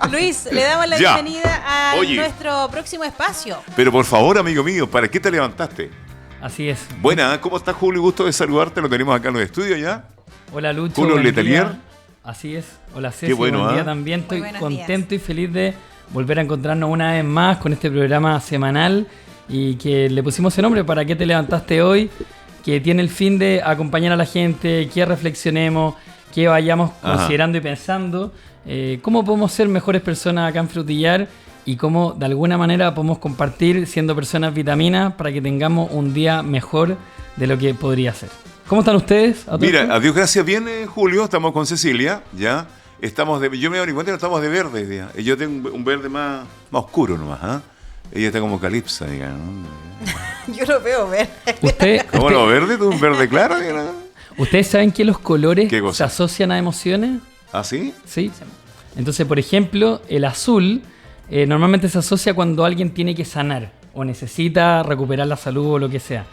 Luis, le damos la Ya. bienvenida a Oye. nuestro próximo espacio. Pero por favor, amigo mío, ¿para qué te levantaste? Así es. Buena, ¿cómo estás, Julio? Gusto de saludarte. Lo tenemos acá en los estudios ya. Hola Lucho. Julio buen Letelier. día. Así es. Hola Ceci, Qué bueno, buen día ¿ah? también. Estoy buenos contento y feliz de volver a encontrarnos una vez más con este programa semanal y que le pusimos el nombre ¿Para qué te levantaste hoy? Que tiene el fin de acompañar a la gente, que reflexionemos, que vayamos Ajá. considerando y pensando cómo podemos ser mejores personas acá en Frutillar y cómo de alguna manera podemos compartir siendo personas vitaminas para que tengamos un día mejor de lo que podría ser. ¿Cómo están ustedes? ¿A todo Mira, esto? a Dios gracias, bien, Julio. Estamos con Cecilia, ya. Yo me doy cuenta que estamos de verde, ya. Y yo tengo un verde más oscuro nomás, ¿ah? Ella está como calipsa, digamos. Yo lo veo ver. ¿Cómo no, verde? ¿Tú un verde claro? Digamos. ¿Ustedes saben que los colores ¿Qué se cosa? asocian a emociones? ¿Ah, sí? Sí. Entonces, por ejemplo, el azul normalmente se asocia cuando alguien tiene que sanar o necesita recuperar la salud o lo que sea.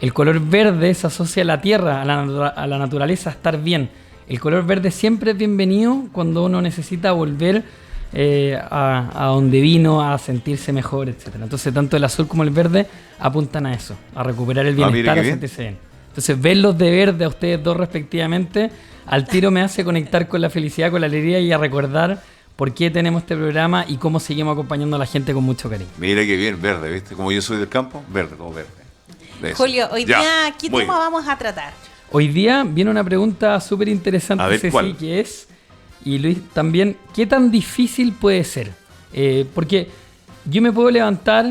El color verde se asocia a la tierra, a la naturaleza, a estar bien. El color verde siempre es bienvenido cuando uno necesita volver a donde vino, a sentirse mejor, etc. Entonces, tanto el azul como el verde apuntan a eso, a recuperar el mira bienestar, qué a bien. sentirse bien. Entonces, verlos de verde a ustedes dos respectivamente, al tiro me hace conectar con la felicidad, con la alegría y a recordar por qué tenemos este programa y cómo seguimos acompañando a la gente con mucho cariño. Mira qué bien, verde, ¿viste? Como yo soy del campo, verde, como verde. Eso. Julio, hoy Ya. día, ¿qué Muy tema bien. vamos a tratar? Hoy día viene una pregunta súper interesante, A ver, Ceci, ¿cuál? que es, y Luis también, ¿qué tan difícil puede ser? Porque yo me puedo levantar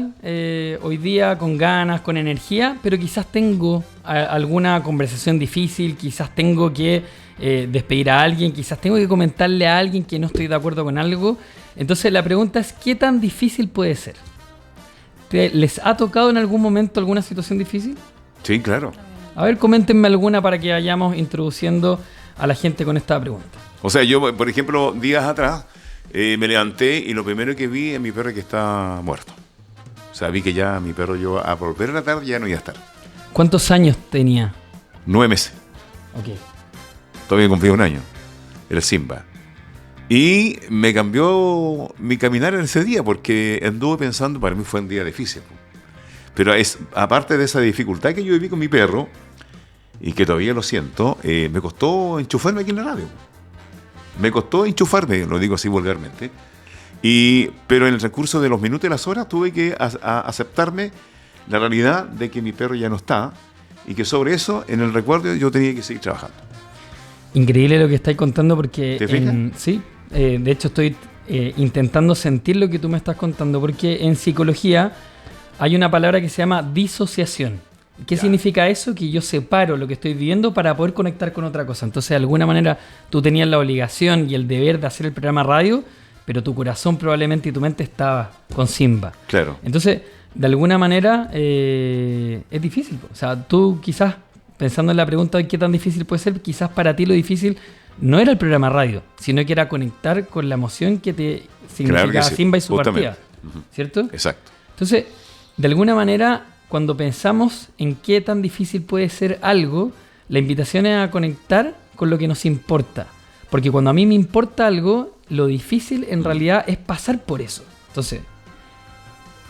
hoy día con ganas, con energía, pero quizás tengo alguna conversación difícil, quizás tengo que despedir a alguien, quizás tengo que comentarle a alguien que no estoy de acuerdo con algo. Entonces la pregunta es, ¿qué tan difícil puede ser? ¿Les ha tocado en algún momento alguna situación difícil? Sí, claro. A ver, coméntenme alguna para que vayamos introduciendo a la gente con esta pregunta. O sea, yo, por ejemplo, días atrás me levanté y lo primero que vi es mi perro que está muerto. O sea, vi que ya mi perro, yo a volver a la tarde ya no iba a estar. ¿Cuántos años tenía? 9 meses. Ok. Todavía cumplí un año. El Simba. Y me cambió mi caminar en ese día porque anduve pensando, para mí fue un día difícil. Pero aparte de esa dificultad que yo viví con mi perro, y que todavía lo siento, me costó enchufarme aquí en la radio. Me costó enchufarme, lo digo así vulgarmente. Pero en el transcurso de los minutos y las horas tuve que aceptarme la realidad de que mi perro ya no está y que sobre eso, en el recuerdo, yo tenía que seguir trabajando. Increíble lo que estáis contando porque... ¿Te fijas? Sí, de hecho estoy intentando sentir lo que tú me estás contando porque en psicología hay una palabra que se llama disociación. ¿Qué Ya. significa eso? Que yo separo lo que estoy viviendo para poder conectar con otra cosa. Entonces, de alguna manera, tú tenías la obligación y el deber de hacer el programa radio, pero tu corazón probablemente y tu mente estaba con Simba. Claro. Entonces, de alguna manera, es difícil. O sea, tú quizás, pensando en la pregunta de qué tan difícil puede ser, quizás para ti lo difícil no era el programa radio, sino que era conectar con la emoción que te significaba Claro que sí, Simba y su justamente. partida. ¿Cierto? Exacto. Entonces, de alguna manera, cuando pensamos en qué tan difícil puede ser algo, la invitación es a conectar con lo que nos importa. Porque cuando a mí me importa algo, lo difícil en realidad es pasar por eso. Entonces,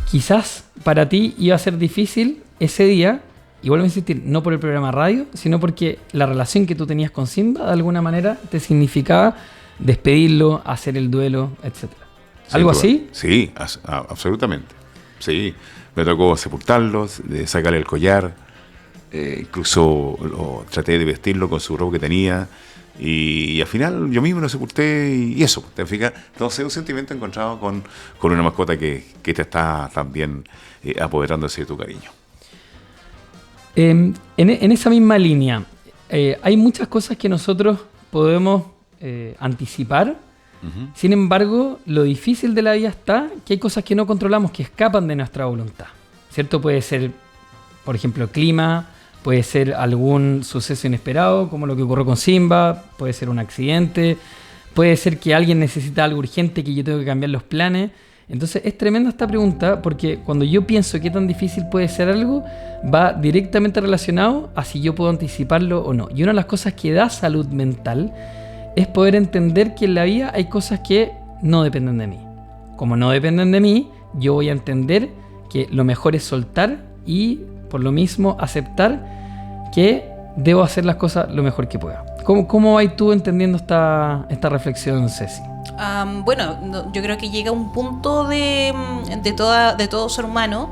quizás para ti iba a ser difícil ese día, y vuelvo a insistir, no por el programa radio, sino porque la relación que tú tenías con Simba, de alguna manera, te significaba despedirlo, hacer el duelo, etc. ¿Algo así? Sí, absolutamente. Sí, me tocó sepultarlos, de sacarle el collar, incluso traté de vestirlo con su ropa que tenía y al final yo mismo lo sepulté y eso, ¿te fijas? Entonces es un sentimiento encontrado con una mascota que te está también apoderándose de tu cariño. En esa misma línea, hay muchas cosas que nosotros podemos anticipar. Sin embargo, lo difícil de la vida está que hay cosas que no controlamos, que escapan de nuestra voluntad, ¿cierto? Puede ser, por ejemplo, el clima, puede ser algún suceso inesperado, como lo que ocurrió con Simba, puede ser un accidente, puede ser que alguien necesita algo urgente que yo tengo que cambiar los planes. Entonces es tremenda esta pregunta porque cuando yo pienso qué tan difícil puede ser algo, va directamente relacionado a si yo puedo anticiparlo o no. Y una de las cosas que da salud mental es poder entender que en la vida hay cosas que no dependen de mí. Como no dependen de mí, yo voy a entender que lo mejor es soltar y por lo mismo aceptar que debo hacer las cosas lo mejor que pueda. ¿Cómo vas tú entendiendo esta reflexión, Ceci? Bueno, yo creo que llega un punto de todo ser humano,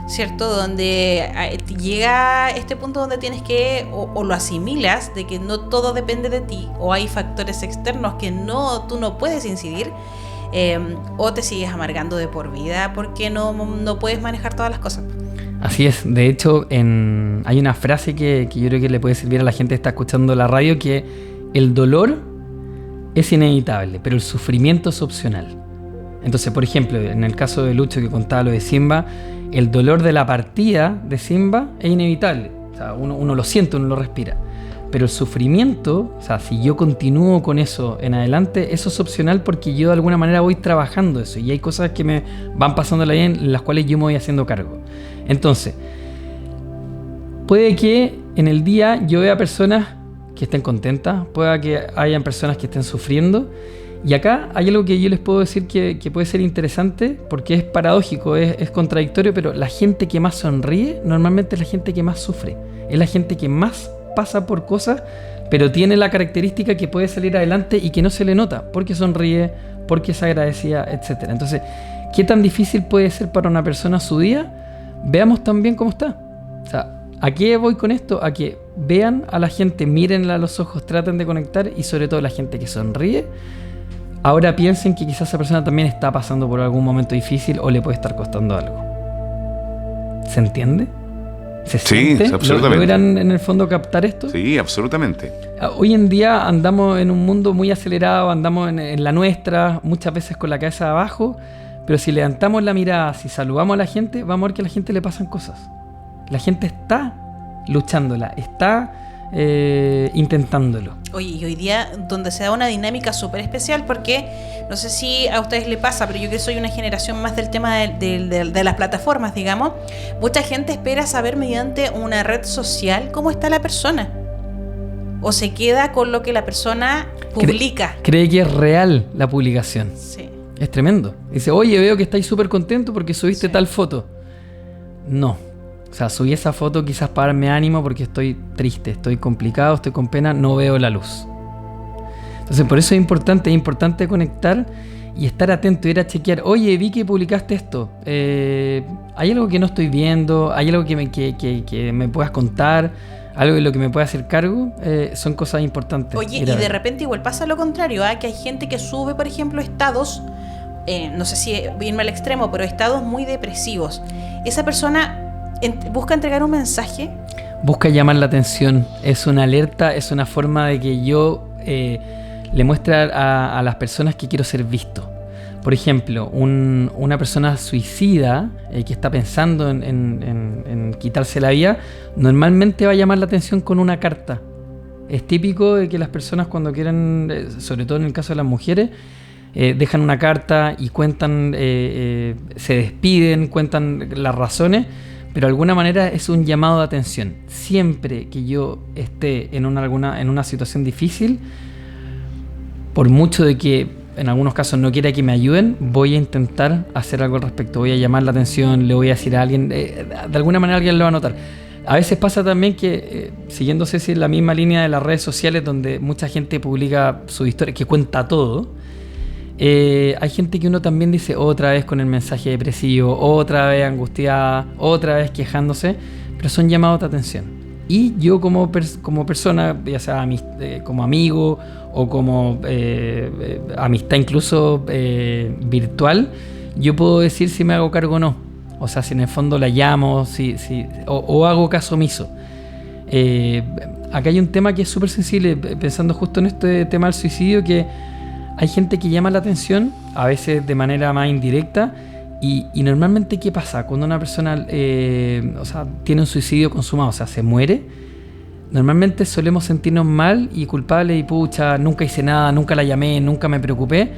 ¿cierto? Donde llega este punto donde tienes que, o lo asimilas, de que no todo depende de ti, o hay factores externos que tú no puedes incidir, o te sigues amargando de por vida porque no puedes manejar todas las cosas. Así es. De hecho, hay una frase que yo creo que le puede servir a la gente que está escuchando la radio, que el dolor es inevitable, pero el sufrimiento es opcional. Entonces, por ejemplo, en el caso de Lucho que contaba lo de Simba, el dolor de la partida de Simba es inevitable. O sea, uno lo siente, uno lo respira. Pero el sufrimiento, o sea, si yo continúo con eso en adelante, eso es opcional porque yo de alguna manera voy trabajando eso. Y hay cosas que me van pasando en la vida en las cuales yo me voy haciendo cargo. Entonces, puede que en el día yo vea personas que estén contentas, pueda que hayan personas que estén sufriendo. Y acá hay algo que yo les puedo decir que puede ser interesante, porque es paradójico, es contradictorio, pero la gente que más sonríe normalmente es la gente que más sufre. Es la gente que más pasa por cosas, pero tiene la característica que puede salir adelante y que no se le nota, porque sonríe, porque es agradecida, etc. Entonces, ¿qué tan difícil puede ser para una persona su día? Veamos también cómo está. O sea, ¿a qué voy con esto? A que vean a la gente, mírenla a los ojos, traten de conectar, y sobre todo la gente que sonríe, ahora piensen que quizás esa persona también está pasando por algún momento difícil o le puede estar costando algo. ¿Se entiende? ¿Se siente? Sí, absolutamente. ¿Logran en el fondo captar esto? Sí, absolutamente. Hoy en día andamos en un mundo muy acelerado, andamos en la nuestra, muchas veces con la cabeza abajo, pero si levantamos la mirada, si saludamos a la gente, vamos a ver que a la gente le pasan cosas. La gente está luchándola, está intentándolo. Oye, y hoy día donde se da una dinámica súper especial, porque no sé si a ustedes les pasa, pero yo que soy una generación más del tema de las plataformas, digamos, mucha gente espera saber mediante una red social cómo está la persona, o se queda con lo que la persona publica. Cree que es real la publicación. Sí. Es tremendo. Dice, oye, veo que estáis súper contento porque subiste tal foto. No. O sea, subí esa foto quizás para darme ánimo porque estoy triste, estoy complicado, estoy con pena, no veo la luz. Entonces, por eso es importante conectar y estar atento, ir a chequear. Oye, vi que publicaste esto. ¿Hay algo que no estoy viendo? ¿Hay algo que me puedas contar? ¿Algo de lo que me pueda hacer cargo? Son cosas importantes. Oye, y de repente igual pasa lo contrario, que hay gente que sube, por ejemplo, estados, no sé si irme al extremo, pero estados muy depresivos. Esa persona busca entregar un mensaje, busca llamar la atención, es una alerta, es una forma de que yo le muestre a las personas que quiero ser visto. Por ejemplo, una persona suicida que está pensando en quitarse la vida, normalmente va a llamar la atención con una carta. Es típico de que las personas cuando quieren, sobre todo en el caso de las mujeres, dejan una carta y cuentan, se despiden, cuentan las razones, pero de alguna manera es un llamado de atención. Siempre que yo esté en una situación difícil, por mucho de que en algunos casos no quiera que me ayuden, voy a intentar hacer algo al respecto, voy a llamar la atención, le voy a decir a alguien, de alguna manera alguien lo va a notar. A veces pasa también que, siguiendo Ceci en la misma línea de las redes sociales, donde mucha gente publica su historia, que cuenta todo, hay gente que uno también dice otra vez con el mensaje depresivo, otra vez angustiada, otra vez quejándose, pero son llamados de atención. Y yo como persona, ya sea como amigo o como amistad incluso virtual, yo puedo decir si me hago cargo o no. O sea, si en el fondo la llamo, o hago caso omiso. Acá hay un tema que es súper sensible, pensando justo en este tema del suicidio, que hay gente que llama la atención, a veces de manera más indirecta, y normalmente ¿qué pasa? Cuando una persona tiene un suicidio consumado, o sea, se muere, normalmente solemos sentirnos mal y culpables y pucha, nunca hice nada, nunca la llamé, nunca me preocupé.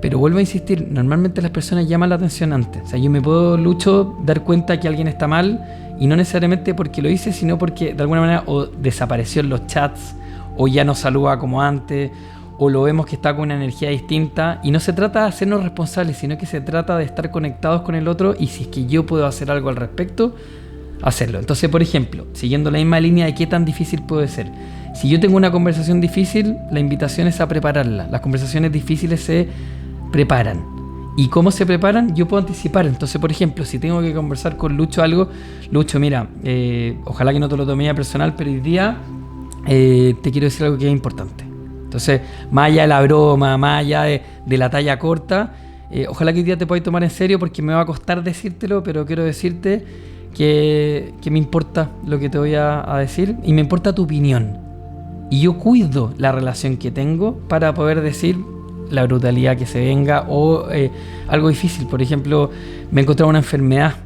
Pero vuelvo a insistir, normalmente las personas llaman la atención antes. O sea, yo me puedo, Lucho, dar cuenta que alguien está mal, y no necesariamente porque lo hice, sino porque de alguna manera o desapareció en los chats, o ya no saluda como antes, o lo vemos que está con una energía distinta, y no se trata de hacernos responsables, sino que se trata de estar conectados con el otro, y si es que yo puedo hacer algo al respecto, hacerlo. Entonces, por ejemplo, siguiendo la misma línea de qué tan difícil puede ser, si yo tengo una conversación difícil, la invitación es a prepararla. Las conversaciones difíciles se preparan. ¿Y cómo se preparan? Yo puedo anticipar. Entonces, por ejemplo, si tengo que conversar con Lucho algo, Lucho, mira, ojalá que no te lo tome a personal, pero hoy día te quiero decir algo que es importante. Entonces, más allá de la broma, más allá de la talla corta, ojalá que hoy día te podáis tomar en serio, porque me va a costar decírtelo, pero quiero decirte que me importa lo que te voy a decir, y me importa tu opinión. Y yo cuido la relación que tengo para poder decir la brutalidad que se venga, o algo difícil. Por ejemplo, me he encontrado una enfermedad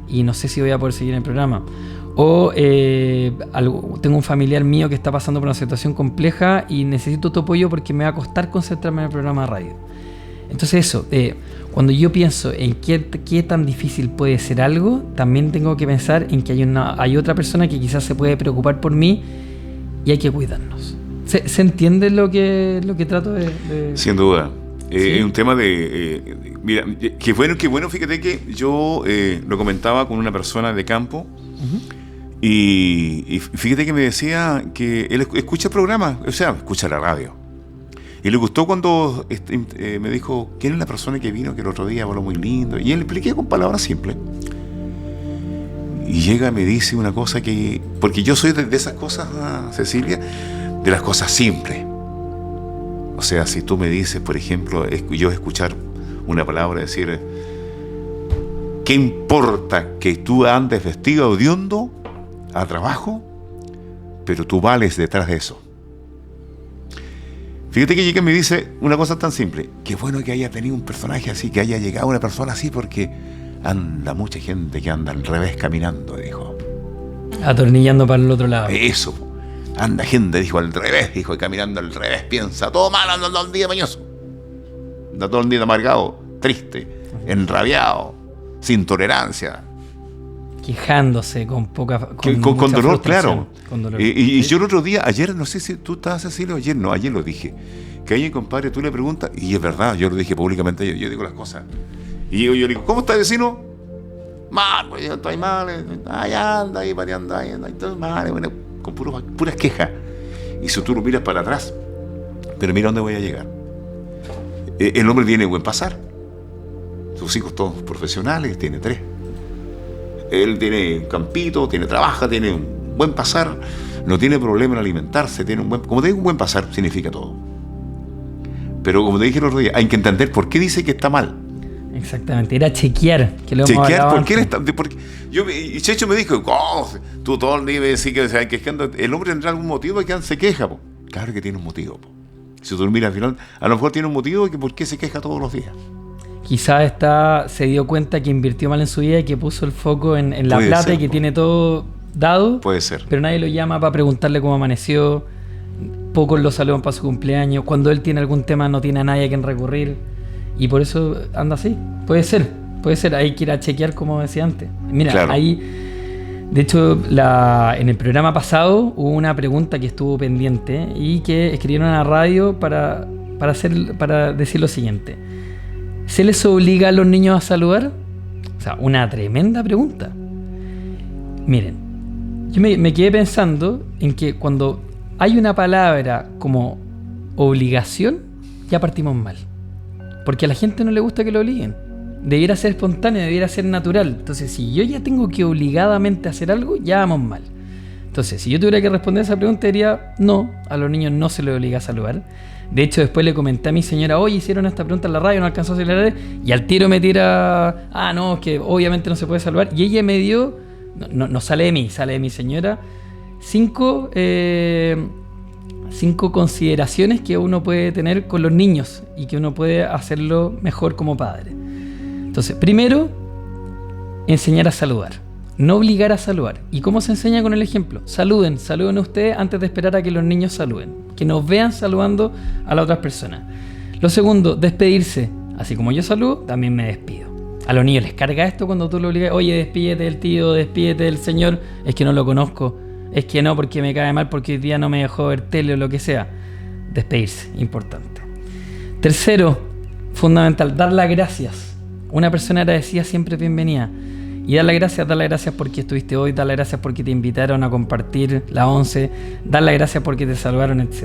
y no sé si voy a poder seguir en el programa, o tengo un familiar mío que está pasando por una situación compleja y necesito tu apoyo porque me va a costar concentrarme en el programa de radio. Entonces eso, cuando yo pienso en qué tan difícil puede ser algo, también tengo que pensar en que hay otra persona que quizás se puede preocupar por mí, y hay que cuidarnos. ¿Se entiende lo que trato de...? Sin duda. ¿Sí? Es un tema mira, qué bueno, fíjate que yo lo comentaba con una persona de campo, y fíjate que me decía que él escucha programas, o sea, escucha la radio. Y le gustó cuando me dijo, ¿quién es la persona que vino que el otro día habló muy lindo? Y él le expliqué con palabras simples. Y llega y me dice una cosa que... Porque yo soy de esas cosas, Cecilia, de las cosas simples. O sea, si tú me dices, por ejemplo, yo escuchar una palabra decir, ¿qué importa que tú andes vestido hediondo a trabajo? Pero tú vales detrás de eso. Fíjate que llega y me dice una cosa tan simple. Qué bueno que haya tenido un personaje así, que haya llegado una persona así, porque anda mucha gente que anda al revés caminando, dijo. Atornillando para el otro lado. Eso. Anda gente, dijo, al revés, dijo, caminando al revés, piensa todo mal, anda todo el día mañoso. Anda todo el día amargado, triste, enrabiado, sin tolerancia. Quejándose con con dolor, claro. Con dolor. Y yo el otro día, ayer, no sé si tú estabas, Cecilio, ayer lo dije. Que ahí, compadre, tú le preguntas, y es verdad, yo lo dije públicamente, yo digo las cosas. Y yo le digo, ¿cómo está, vecino? Mal, pues yo estoy mal, allá anda, ahí pateando, ahí anda, todo mal, bueno, con puras quejas. Y si tú lo miras para atrás, pero mira dónde voy a llegar. El hombre tiene buen pasar. Sus hijos todos profesionales, tiene 3. Él tiene un campito, trabaja, tiene un buen pasar, no tiene problema en alimentarse, como te digo, un buen pasar significa todo. Pero como te dije el otro día, hay que entender por qué dice que está mal. Exactamente, era chequear, que lo hemos hablado ¿por qué antes. Y Checho me dijo, ¿cómo? Tú todo el día me decís que se va quejando. El hombre tendrá algún motivo que se queja, po. Claro que tiene un motivo, po. Si tú miras al final, a lo mejor tiene un motivo que por qué se queja todos los días. Quizás se dio cuenta que invirtió mal en su vida y que puso el foco en la Puede plata ser, y que po. tiene todo dado. Puede ser. Pero nadie lo llama para preguntarle cómo amaneció. Pocos lo saludan para su cumpleaños. Cuando él tiene algún tema no tiene a nadie a quien recurrir. Y por eso anda así. Puede ser. Hay que ir a chequear, como decía antes. Mira, Claro. ahí... De hecho, en el programa pasado hubo una pregunta que estuvo pendiente y que escribieron a la radio para decir lo siguiente. ¿Se les obliga a los niños a saludar? O sea, una tremenda pregunta. Miren, yo me quedé pensando en que cuando hay una palabra como obligación, ya partimos mal. Porque a la gente no le gusta que lo obliguen. Debiera ser espontáneo, debiera ser natural. Entonces, si yo ya tengo que obligadamente hacer algo, ya vamos mal. Entonces, si yo tuviera que responder a esa pregunta, diría, no, a los niños no se les obliga a saludar. De hecho, después le comenté a mi señora, oye, hicieron esta pregunta en la radio, no alcanzó a acelerar, y al tiro me tira, no, que obviamente no se puede saludar. Y ella me dio, no sale de mí, sale de mi señora, 5 consideraciones que uno puede tener con los niños y que uno puede hacerlo mejor como padre. Entonces, primero, enseñar a saludar, no obligar a saludar. ¿Y cómo se enseña? Con el ejemplo. Saluden ustedes antes de esperar a que los niños saluden, que nos vean saludando a las otras personas. Lo segundo, despedirse. Así como yo saludo, también me despido. A los niños les carga esto cuando tú lo obligas, oye, despídete del tío, despídete del señor, es que no lo conozco, es que no porque me cae mal, porque hoy día no me dejó ver tele o lo que sea. despedirse, importante. Tercero, fundamental, dar las gracias. Una persona agradecida siempre es bienvenida. Y dar las gracias porque estuviste hoy, dar las gracias porque te invitaron a compartir la 11, dar las gracias porque te saludaron, etc.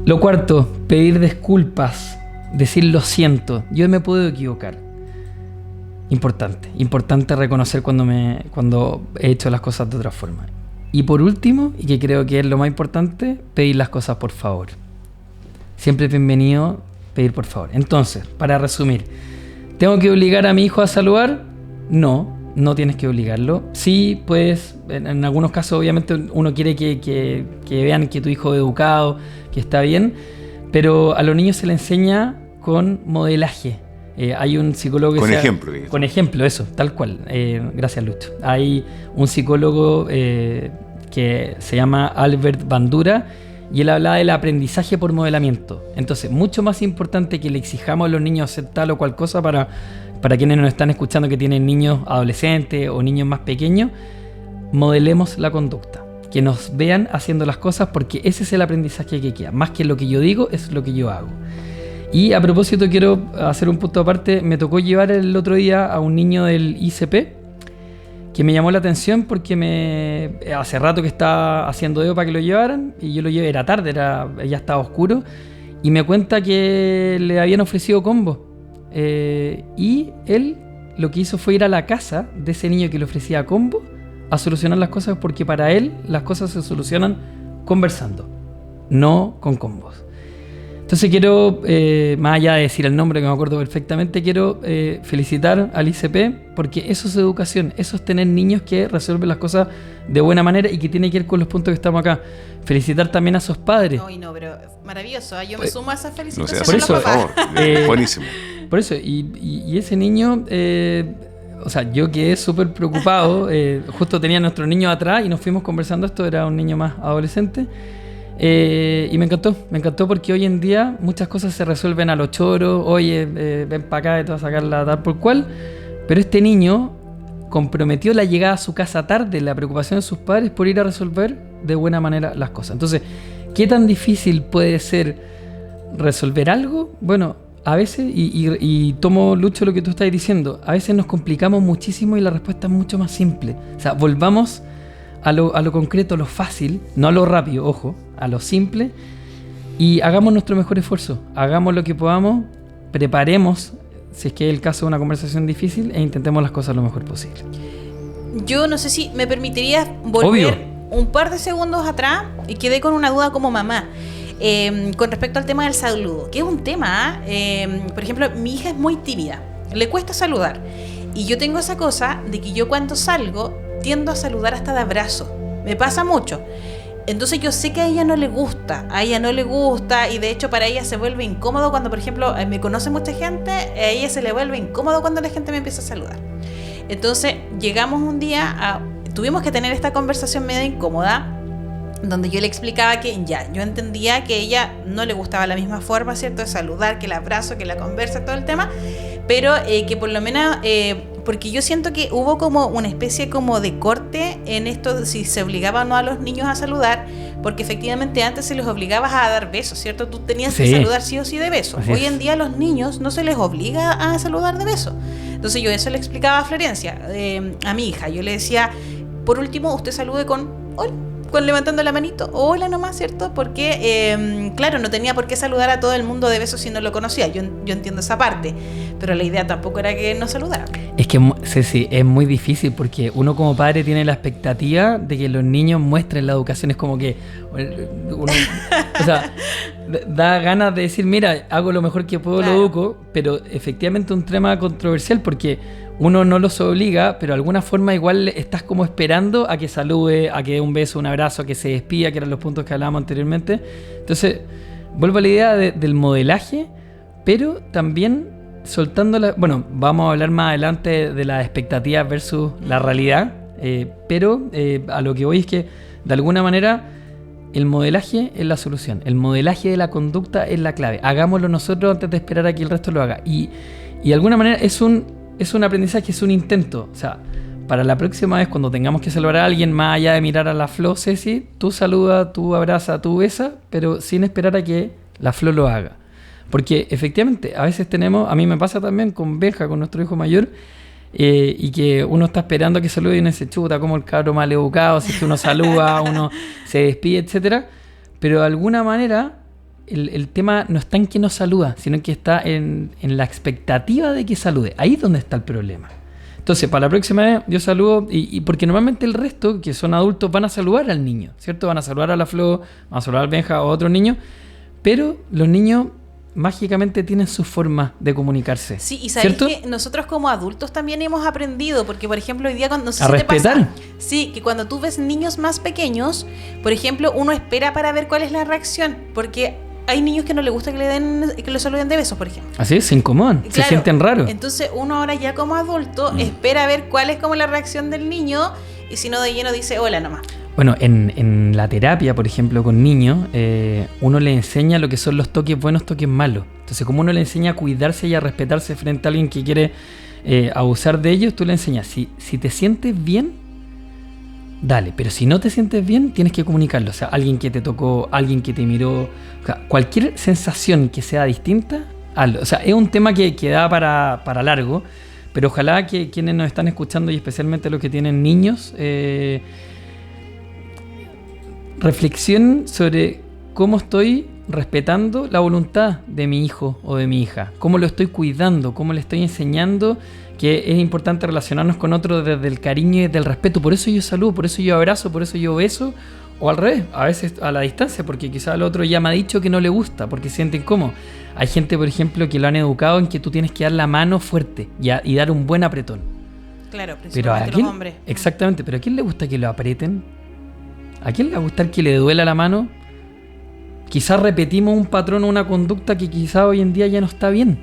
Lo cuarto, pedir disculpas, decir lo siento, yo me puedo equivocar. Importante reconocer cuando he hecho las cosas de otra forma. Y por último, y que creo que es lo más importante, pedir las cosas por favor. Siempre es bienvenido pedir por favor. Entonces, para resumir, ¿tengo que obligar a mi hijo a saludar? No tienes que obligarlo. Sí, pues, en algunos casos obviamente uno quiere que vean que tu hijo es educado, que está bien, pero a los niños se les enseña con modelaje. Hay un psicólogo que con ejemplo, digamos. Con ejemplo, eso, tal cual. Gracias, Lucho. Hay un psicólogo que se llama Albert Bandura y él hablaba del aprendizaje por modelamiento. Entonces, mucho más importante que le exijamos a los niños hacer tal o cual cosa para quienes nos están escuchando que tienen niños adolescentes o niños más pequeños, modelemos la conducta. Que nos vean haciendo las cosas porque ese es el aprendizaje que queda. Más que lo que yo digo, es lo que yo hago. Y a propósito, quiero hacer un punto aparte. Me tocó llevar el otro día a un niño del ICP que me llamó la atención porque hace rato que estaba haciendo dedo para que lo llevaran y yo lo llevé, era tarde, ya estaba oscuro y me cuenta que le habían ofrecido combo. Y él lo que hizo fue ir a la casa de ese niño que le ofrecía combo a solucionar las cosas porque para él las cosas se solucionan conversando, no con combos. Entonces quiero, más allá de decir el nombre que me acuerdo perfectamente, quiero felicitar al ICP porque eso es educación, eso es tener niños que resuelven las cosas de buena manera y que tiene que ver con los puntos que estamos acá. Felicitar también a sus padres. No, pero maravilloso, yo me sumo a esas felicitaciones. No por eso, por favor, buenísimo. Por eso, y ese niño, o sea, yo quedé súper preocupado, justo tenía a nuestro niño atrás y nos fuimos conversando, esto era un niño más adolescente. Y me encantó porque hoy en día muchas cosas se resuelven a los choros, oye, ven para acá y te vas a sacar la tal por cual, pero este niño comprometió la llegada a su casa tarde, la preocupación de sus padres por ir a resolver de buena manera las cosas. Entonces, ¿qué tan difícil puede ser resolver algo? Bueno, a veces, y tomo, Lucho, lo que tú estás diciendo, a veces nos complicamos muchísimo y la respuesta es mucho más simple. O sea, volvamos a lo concreto, a lo fácil, no a lo rápido, ojo, a lo simple, y hagamos nuestro mejor esfuerzo, hagamos lo que podamos, preparemos, si es que es el caso de una conversación difícil, e intentemos las cosas lo mejor posible. Yo no sé si me permitirías volver Obvio. Un par de segundos atrás y quedé con una duda como mamá. Con respecto al tema del saludo, que es un tema, por ejemplo, mi hija es muy tímida, le cuesta saludar, y yo tengo esa cosa de que yo cuando salgo tiendo a saludar hasta de abrazo, me pasa mucho. Entonces yo sé que a ella no le gusta, y de hecho para ella se vuelve incómodo cuando, por ejemplo, me conoce mucha gente, a ella se le vuelve incómodo cuando la gente me empieza a saludar. Entonces llegamos un día, tuvimos que tener esta conversación medio incómoda, donde yo le explicaba que yo entendía que a ella no le gustaba la misma forma, ¿cierto?, de saludar, que el abrazo, que la conversa, todo el tema, pero que por lo menos, porque yo siento que hubo como una especie como de corte en esto, si se obligaba o no a los niños a saludar, porque efectivamente antes se les obligaba a dar besos, ¿cierto? Tú tenías que saludar sí o sí de besos. Hoy en día a los niños no se les obliga a saludar de besos. Entonces yo eso le explicaba a Florencia, a mi hija, yo le decía, por último, usted salude con hola, con levantando la manito, hola nomás, ¿cierto? Porque, claro, no tenía por qué saludar a todo el mundo de besos si no lo conocía. Yo entiendo esa parte, pero la idea tampoco era que no saludara. Es que, Ceci, es muy difícil porque uno como padre tiene la expectativa de que los niños muestren la educación. Es como que uno, o sea, da ganas de decir, mira, hago lo mejor que puedo, claro, lo educo, pero efectivamente un tema controversial porque uno no los obliga, pero de alguna forma igual estás como esperando a que salude, a que dé un beso, un abrazo, a que se despida, que eran los puntos que hablábamos anteriormente. Entonces, vuelvo a la idea del modelaje, pero también soltando bueno, vamos a hablar más adelante de las expectativas versus la realidad, pero a lo que voy es que, de alguna manera, el modelaje es la solución. El modelaje de la conducta es la clave. Hagámoslo nosotros antes de esperar a que el resto lo haga. Y de alguna manera es un aprendizaje, es un intento. O sea, para la próxima vez cuando tengamos que saludar a alguien, más allá de mirar a la Flo, Ceci, tú saluda, tú abraza, tú besa, pero sin esperar a que la Flo lo haga. Porque efectivamente, a veces a mí me pasa también con Benja, con nuestro hijo mayor, y que uno está esperando a que salude y uno se chuta como el cabro mal educado, si es que uno saluda, uno se despide, etcétera. Pero de alguna manera el tema no está en que nos saluda, sino que está en la expectativa de que salude. Ahí es donde está el problema. Entonces, para la próxima vez yo saludo, y porque normalmente el resto, que son adultos, van a saludar al niño, ¿cierto? Van a saludar a la Flo, van a saludar al Benja o a otro niño, pero los niños mágicamente tienen su forma de comunicarse. Sí, y sabéis ¿cierto? que nosotros como adultos también hemos aprendido, porque por ejemplo hoy día cuando no sé A si te respetar. pasa, sí, que cuando tú ves niños más pequeños, por ejemplo, uno espera para ver cuál es la reacción, porque hay niños que no les gusta que los saluden de besos, por ejemplo. Así es, se incomodan, se Claro, sienten raros. entonces uno ahora ya como adulto espera a ver cuál es como la reacción del niño, y si no de lleno dice hola nomás. Bueno, en la terapia, por ejemplo, con niños, uno le enseña lo que son los toques buenos, toques malos. Entonces, como uno le enseña a cuidarse y a respetarse frente a alguien que quiere abusar de ellos, tú le enseñas, si te sientes bien, dale, pero si no te sientes bien, tienes que comunicarlo. O sea, alguien que te tocó, alguien que te miró, o sea, cualquier sensación que sea distinta, hazlo. O sea, es un tema que da para largo, pero ojalá que quienes nos están escuchando, y especialmente los que tienen niños, reflexión sobre cómo estoy respetando la voluntad de mi hijo o de mi hija, cómo lo estoy cuidando, cómo le estoy enseñando que es importante relacionarnos con otros desde el cariño y desde el respeto. Por eso yo saludo, por eso yo abrazo, por eso yo beso, o al revés, a veces a la distancia, porque quizá el otro ya me ha dicho que no le gusta, porque se siente incómodo. Hay gente, por ejemplo, que lo han educado en que tú tienes que dar la mano fuerte y dar un buen apretón. Claro, Pero principalmente los hombres. exactamente, pero ¿a quién le gusta que lo aprieten? ¿A quién le va a gustar que le duela la mano? Quizás repetimos un patrón o una conducta que quizás hoy en día ya no está bien.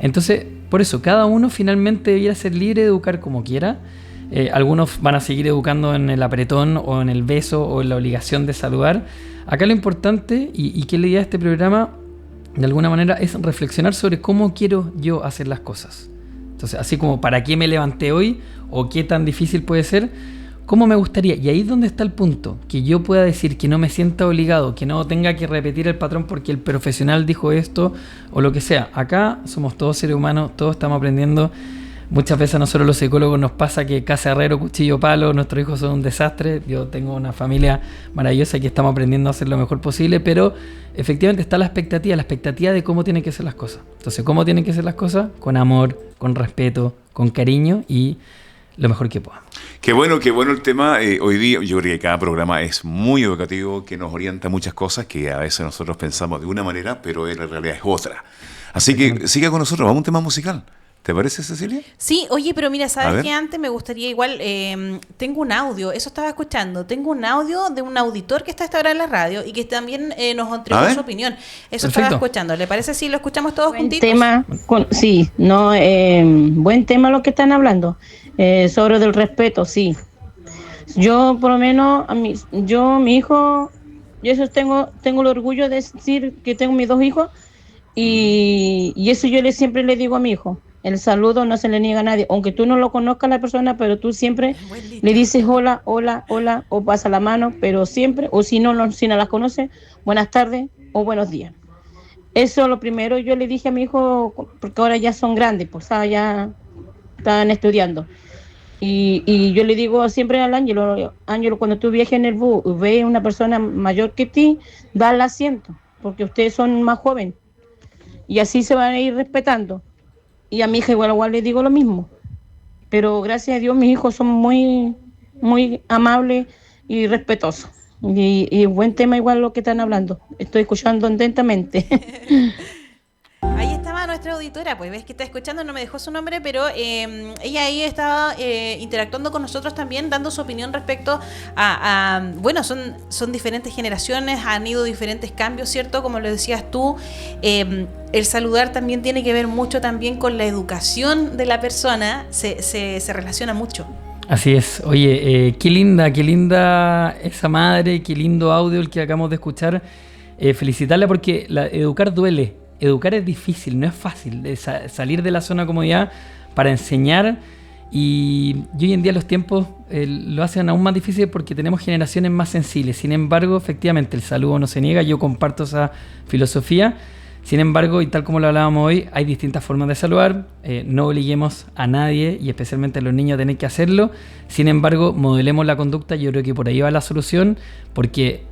Entonces, por eso, cada uno finalmente debiera ser libre de educar como quiera. Algunos van a seguir educando en el apretón o en el beso o en la obligación de saludar. Acá lo importante, y que es la idea de este programa, de alguna manera, es reflexionar sobre cómo quiero yo hacer las cosas. Entonces, así como para qué me levanté hoy o qué tan difícil puede ser, ¿cómo me gustaría? Y ahí es donde está el punto, que yo pueda decir que no me sienta obligado, que no tenga que repetir el patrón porque el profesional dijo esto o lo que sea. Acá somos todos seres humanos, todos estamos aprendiendo. Muchas veces a nosotros los psicólogos nos pasa que casa herrero, cuchillo palo, nuestros hijos son un desastre. Yo tengo una familia maravillosa que estamos aprendiendo a hacer lo mejor posible, pero efectivamente está la expectativa de cómo tienen que ser las cosas. Entonces, ¿cómo tienen que ser las cosas? Con amor, con respeto, con cariño y lo mejor que puedan. Qué bueno el tema. Hoy día yo creo que cada programa es muy educativo, que nos orienta a muchas cosas que a veces nosotros pensamos de una manera, pero en la realidad es otra. Así que siga con nosotros, vamos a un tema musical. ¿Te parece, Cecilia? Sí, oye, pero mira, ¿sabes qué? Antes me gustaría igual, tengo un audio, eso estaba escuchando, tengo un audio de un auditor que está a esta hora en la radio y que también nos entregó su opinión. Eso Perfecto. estaba escuchando. ¿Le parece si lo escuchamos todos Buen juntitos? tema, sí, no, buen tema lo que están hablando, sobre del respeto, sí. Yo por lo menos, mi hijo, yo eso tengo el orgullo de decir que tengo mis dos hijos y eso yo siempre le digo a mi hijo. El saludo no se le niega a nadie, aunque tú no lo conozcas a la persona, pero tú siempre le dices hola, hola, hola, o pasa la mano, pero siempre, o si no las conoces, buenas tardes o buenos días. Eso lo primero yo le dije a mi hijo, porque ahora ya son grandes, pues ya están estudiando. Y yo le digo siempre al Ángelo, cuando tú viajes en el bus, ve una persona mayor que ti, dale asiento, porque ustedes son más jóvenes. Y así se van a ir respetando. Y a mi hija igual le digo lo mismo. Pero gracias a Dios mis hijos son muy, muy amables y respetuosos. Y buen tema igual lo que están hablando. Estoy escuchando atentamente. Ahí estaba nuestra auditora, pues ves que está escuchando, no me dejó su nombre, pero ella ahí estaba interactuando con nosotros también, dando su opinión respecto bueno, son diferentes generaciones, han ido diferentes cambios, ¿cierto? Como lo decías tú, el saludar también tiene que ver mucho también con la educación de la persona, se relaciona mucho. Así es. Oye, qué linda esa madre, qué lindo audio el que acabamos de escuchar. Felicitarla porque educar duele. Educar es difícil, no es fácil salir de la zona de comodidad para enseñar Y hoy en día los tiempos lo hacen aún más difícil porque tenemos generaciones más sensibles. Sin embargo, efectivamente, el saludo no se niega. Yo comparto esa filosofía. Sin embargo, y tal como lo hablábamos hoy, hay distintas formas de saludar. No obliguemos a nadie, y especialmente a los niños, a tener que hacerlo. Sin embargo, modelemos la conducta. Yo creo que por ahí va la solución, porque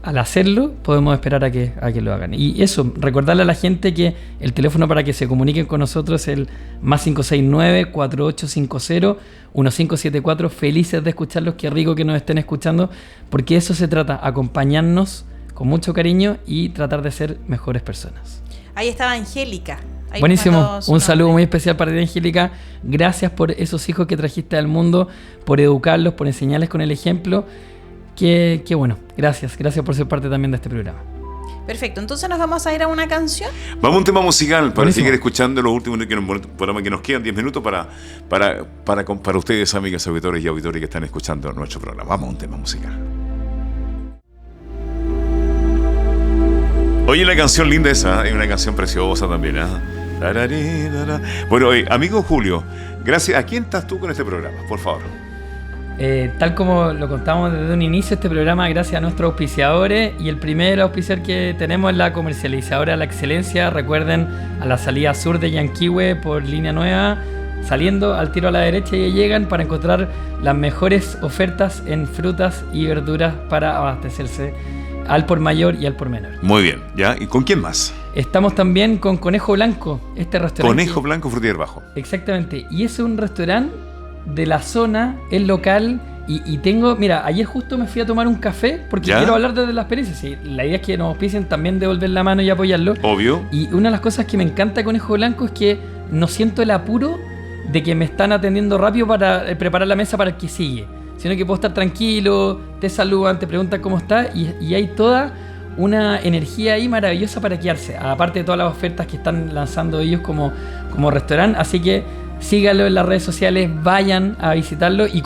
al hacerlo podemos esperar a que lo hagan. Y eso, recordarle a la gente que el teléfono para que se comuniquen con nosotros es el más 569-4850-1574. Felices de escucharlos, qué rico que nos estén escuchando, porque eso se trata, acompañarnos con mucho cariño y tratar de ser mejores personas. Ahí estaba Angélica. Ahí buenísimo, un saludo muy especial para ti, Angélica. Gracias por esos hijos que trajiste al mundo, por educarlos, por enseñarles con el ejemplo. Qué bueno, gracias por ser parte también de este programa. Perfecto, entonces nos vamos a ir a una canción. Vamos a un tema musical para buenísimo. seguir escuchando los últimos programas que nos quedan, 10 minutos para ustedes, amigas, auditores y auditores que están escuchando nuestro programa. Vamos a un tema musical. Oye, la canción linda esa, es una canción preciosa también. Bueno, amigo Julio, gracias. ¿A quién estás tú con este programa? Por favor. Tal como lo contamos desde un inicio, este programa gracias a nuestros auspiciadores, y el primer auspiciador que tenemos es la comercializadora La Excelencia. Recuerden, a la salida sur de Yanquihue por Línea Nueva, saliendo al tiro a la derecha, y llegan para encontrar las mejores ofertas en frutas y verduras para abastecerse al por mayor y al por menor. Muy bien, ¿ya? ¿Y con quién más? Estamos también con Conejo Blanco, este restaurante. Conejo Blanco, Frutier Bajo. Exactamente, y es un restaurante de la zona, es local, y tengo, mira, ayer justo me fui a tomar un café porque ¿Ya? quiero hablar desde la experiencia. Sí, la idea es que nos auspicien, también devolver la mano y apoyarlo. Obvio. Y una de las cosas que me encanta de Conejo Blanco es que no siento el apuro de que me están atendiendo rápido para preparar la mesa para el que sigue, sino que puedo estar tranquilo, te saludan, te preguntan cómo estás, y hay toda una energía ahí maravillosa para quedarse, aparte de todas las ofertas que están lanzando ellos como restaurante. Así que síganlo en las redes sociales, vayan a visitarlo y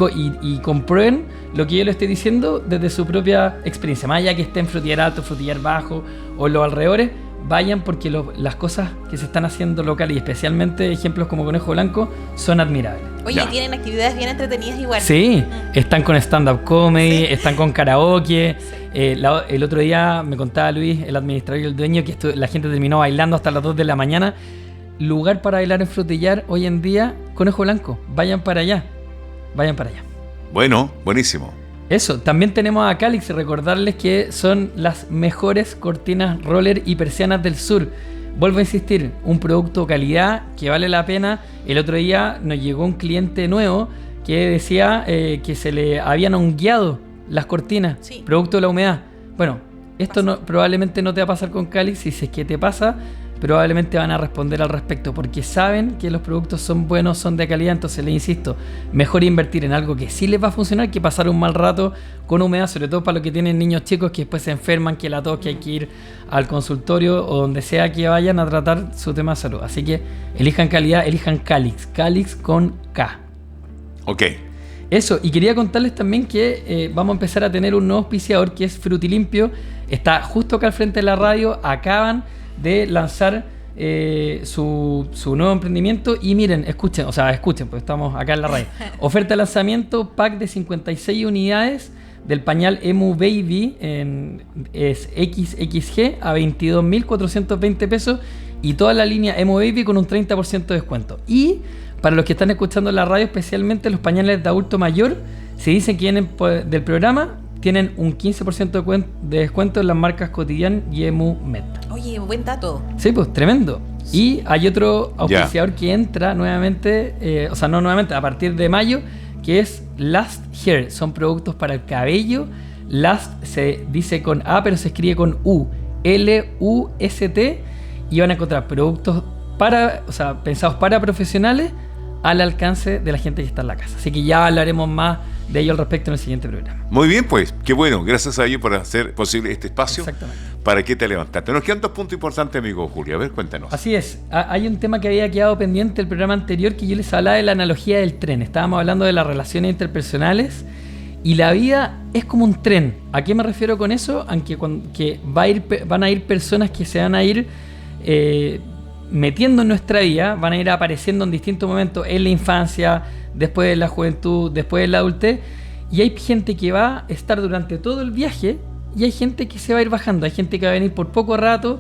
comprueben lo que yo les estoy diciendo desde su propia experiencia. Más allá que esté en Frutillar Alto, Frutillar Bajo o los alrededores, vayan, porque las cosas que se están haciendo local, y especialmente ejemplos como Conejo Blanco, son admirables. Oye, Ya. tienen actividades bien entretenidas igual. Sí, están con stand-up comedy, Sí. están con karaoke. Sí. El otro día me contaba Luis, el administrador y el dueño, que la gente terminó bailando hasta las 2 de la mañana. Lugar para bailar en Frutillar hoy en día, Conejo Blanco. Vayan para allá. Bueno, buenísimo. Eso, también tenemos a Calix, recordarles que son las mejores cortinas roller y persianas del sur. Vuelvo a insistir, un producto calidad que vale la pena. El otro día nos llegó un cliente nuevo que decía que se le habían hongueado las cortinas, Sí. producto de la humedad. Bueno, esto probablemente no te va a pasar con Calix, y si es que te pasa, probablemente van a responder al respecto, porque saben que los productos son buenos, son de calidad. Entonces les insisto, mejor invertir en algo que sí les va a funcionar que pasar un mal rato con humedad, sobre todo para los que tienen niños chicos que después se enferman, que la tos, que hay que ir al consultorio o donde sea que vayan a tratar su tema de salud. Así que elijan calidad, elijan Calix con K. Ok. Eso, y quería contarles también que vamos a empezar a tener un nuevo auspiciador, que es Frutilimpio. Está justo acá al frente de la radio, acaban de lanzar su nuevo emprendimiento. Y miren, escuchen, pues estamos acá en la radio. Oferta de lanzamiento, pack de 56 unidades del pañal Emu Baby, es XXG a 22.420 pesos, y toda la línea Emu Baby con un 30% de descuento. Y para los que están escuchando la radio, especialmente los pañales de adulto mayor, si dicen que vienen del programa, tienen un 15% de descuento en las marcas Cotidian y Emu Med. Oye, buen dato. Sí, pues tremendo. Y hay otro auspiciador que entra nuevamente, a partir de mayo, que es Last Hair. Son productos para el cabello. Last se dice con A, pero se escribe con U. L-U-S-T. Y van a encontrar productos pensados para profesionales al alcance de la gente que está en la casa. Así que ya hablaremos más de ello al respecto en el siguiente programa. Muy bien, pues, qué bueno. Gracias a ellos por hacer posible este espacio. Exactamente. ¿Para qué te levantaste? Nos quedan 2 puntos importantes, amigo Julio. A ver, cuéntanos. Así es. Hay un tema que había quedado pendiente del programa anterior, que yo les hablaba de la analogía del tren. Estábamos hablando de las relaciones interpersonales, y la vida es como un tren. ¿A qué me refiero con eso? Aunque van a ir personas que se van a ir metiendo en nuestra vida, van a ir apareciendo en distintos momentos, en la infancia, después de la juventud, después de la adultez, y hay gente que va a estar durante todo el viaje, y hay gente que se va a ir bajando, hay gente que va a venir por poco rato,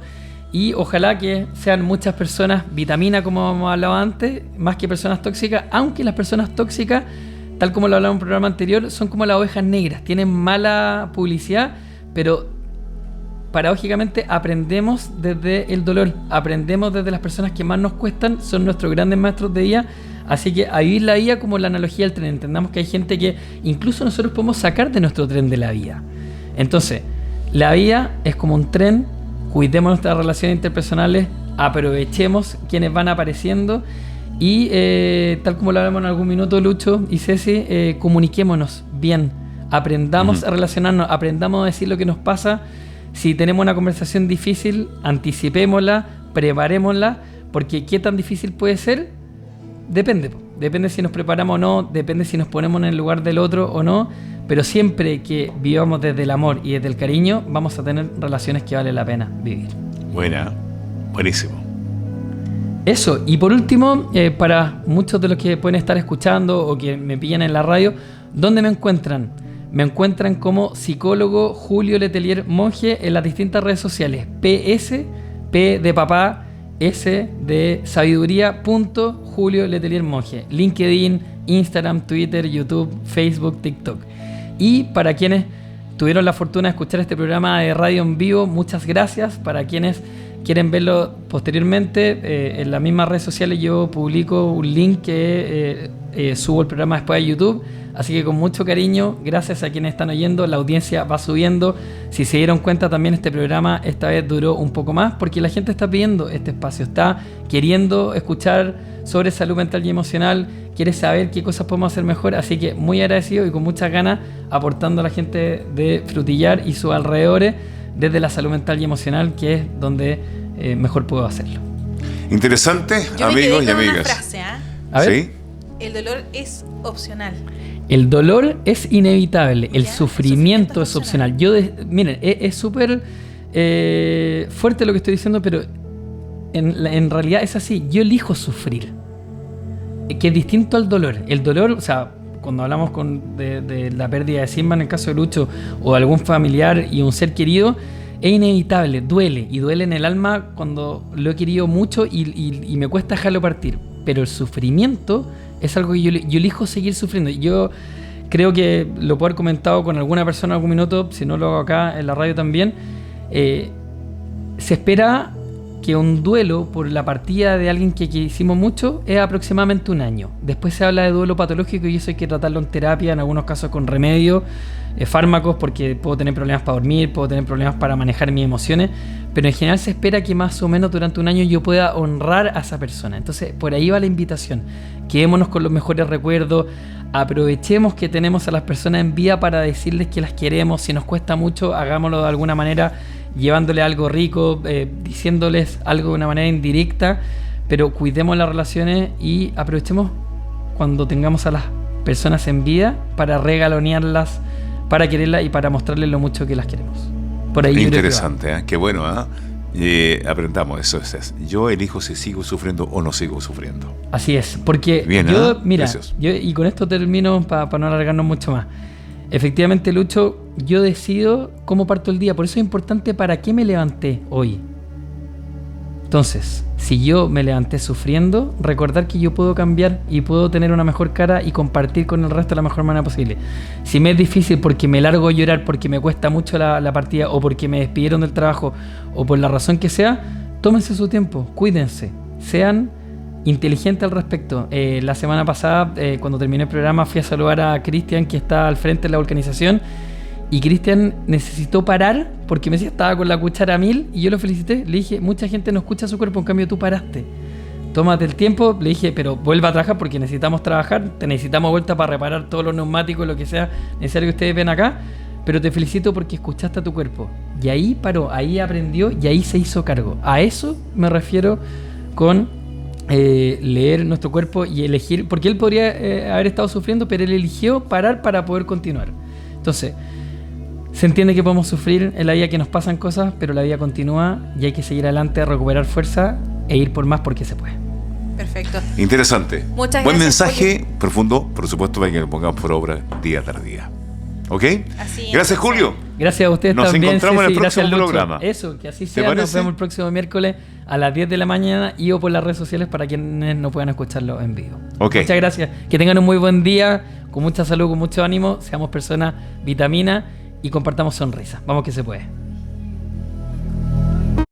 y ojalá que sean muchas personas vitamina, como hemos hablado antes, más que personas tóxicas, aunque las personas tóxicas, tal como lo hablamos en un programa anterior, son como las ovejas negras, tienen mala publicidad, pero paradójicamente aprendemos desde el dolor, aprendemos desde las personas que más nos cuestan, son nuestros grandes maestros de vida, así que a vivir la vida como la analogía del tren, entendamos que hay gente que incluso nosotros podemos sacar de nuestro tren de la vida. Entonces, la vida es como un tren, cuidemos nuestras relaciones interpersonales, aprovechemos quienes van apareciendo y tal como lo hablamos en algún minuto Lucho y Ceci, comuniquémonos bien, aprendamos a relacionarnos, aprendamos a decir lo que nos pasa. Si tenemos una conversación difícil, anticipémosla, preparémosla, porque qué tan difícil puede ser, depende si nos preparamos o no, depende si nos ponemos en el lugar del otro o no, pero siempre que vivamos desde el amor y desde el cariño, vamos a tener relaciones que vale la pena vivir. Buenísimo. Eso, y por último, para muchos de los que pueden estar escuchando o que me pillan en la radio, ¿dónde me encuentran? Me encuentran como psicólogo Julio Letelier Monge en las distintas redes sociales. PS, P de papá, S de sabiduría, Julio Letelier Monge. LinkedIn, Instagram, Twitter, YouTube, Facebook, TikTok. Y para quienes tuvieron la fortuna de escuchar este programa de radio en vivo, muchas gracias. Para quienes quieren verlo posteriormente, en las mismas redes sociales yo publico un link que subo el programa después a YouTube. Así que con mucho cariño, gracias a quienes están oyendo, la audiencia va subiendo. Si se dieron cuenta también este programa esta vez duró un poco más porque la gente está pidiendo este espacio, está queriendo escuchar sobre salud mental y emocional, quiere saber qué cosas podemos hacer mejor, así que muy agradecido y con muchas ganas aportando a la gente de Frutillar y sus alrededores desde la salud mental y emocional, que es donde mejor puedo hacerlo. Interesante, yo amigos me quedé y con amigas. Una frase, A ver. ¿Sí? El dolor es opcional. El dolor es inevitable, el Ya, sufrimiento es opcional. Miren, es súper fuerte lo que estoy diciendo, pero en realidad es así. Yo elijo sufrir, que es distinto al dolor. El dolor, o sea, cuando hablamos de la pérdida de Simba en el caso de Lucho, o de algún familiar y un ser querido, es inevitable, duele, y duele en el alma cuando lo he querido mucho y me cuesta dejarlo partir. Pero el sufrimiento es algo que yo elijo seguir sufriendo. Yo creo que lo puedo haber comentado con alguna persona en algún minuto, si no lo hago acá en la radio también. Se espera que un duelo por la partida de alguien que quisimos mucho es aproximadamente un año. Después se habla de duelo patológico y eso hay que tratarlo en terapia, en algunos casos con remedio, fármacos, porque puedo tener problemas para dormir, puedo tener problemas para manejar mis emociones, pero en general se espera que más o menos durante un año yo pueda honrar a esa persona. Entonces por ahí va la invitación, quedémonos con los mejores recuerdos, aprovechemos que tenemos a las personas en vida para decirles que las queremos. Si nos cuesta mucho, hagámoslo de alguna manera, llevándole algo rico, diciéndoles algo de una manera indirecta, pero cuidemos las relaciones y aprovechemos cuando tengamos a las personas en vida para regalonearlas, para quererlas y para mostrarles lo mucho que las queremos. Por ahí interesante, qué bueno, aprendamos eso. Yo elijo si sigo sufriendo o no sigo sufriendo. Así es, porque bien, mira, y con esto termino para no alargarnos mucho más. Efectivamente, Lucho, yo decido cómo parto el día, por eso es importante para qué me levanté hoy. Entonces, si yo me levanté sufriendo, recordar que yo puedo cambiar y puedo tener una mejor cara y compartir con el resto de la mejor manera posible. Si me es difícil porque me largo a llorar, porque me cuesta mucho la partida, o porque me despidieron del trabajo, o por la razón que sea, tómense su tiempo, cuídense, sean inteligentes al respecto. La semana pasada, cuando terminé el programa, fui a saludar a Cristian, que está al frente de la vulcanización, y Cristian necesitó parar porque me decía estaba con la cuchara a 1000 y yo lo felicité. Le dije, mucha gente no escucha su cuerpo, en cambio tú paraste. Tómate el tiempo. Le dije, pero vuelva a trabajar porque necesitamos trabajar, te necesitamos vuelta para reparar todos los neumáticos, lo que sea necesario que ustedes ven acá, pero te felicito porque escuchaste a tu cuerpo. Y ahí paró, ahí aprendió y ahí se hizo cargo. A eso me refiero con leer nuestro cuerpo y elegir, porque él podría haber estado sufriendo, pero él eligió parar para poder continuar. Entonces, se entiende que podemos sufrir en la vida, que nos pasan cosas, pero la vida continúa y hay que seguir adelante, recuperar fuerza e ir por más porque se puede. Perfecto. Interesante. Muchas Buen gracias, mensaje, profundo, por supuesto, para que lo pongamos por obra día tras día. ¿Ok? Así es. Gracias, Julio. Gracias a ustedes Nos también. encontramos en el Gracias, próximo Lucho. programa. Eso, que así ¿Te sea. Nos parece? vemos el próximo miércoles a las 10 de la mañana y o por las redes sociales para quienes no puedan escucharlo en vivo. Ok. Muchas gracias. Que tengan un muy buen día, con mucha salud, con mucho ánimo. Seamos personas vitamina y compartamos sonrisas. Vamos que se puede.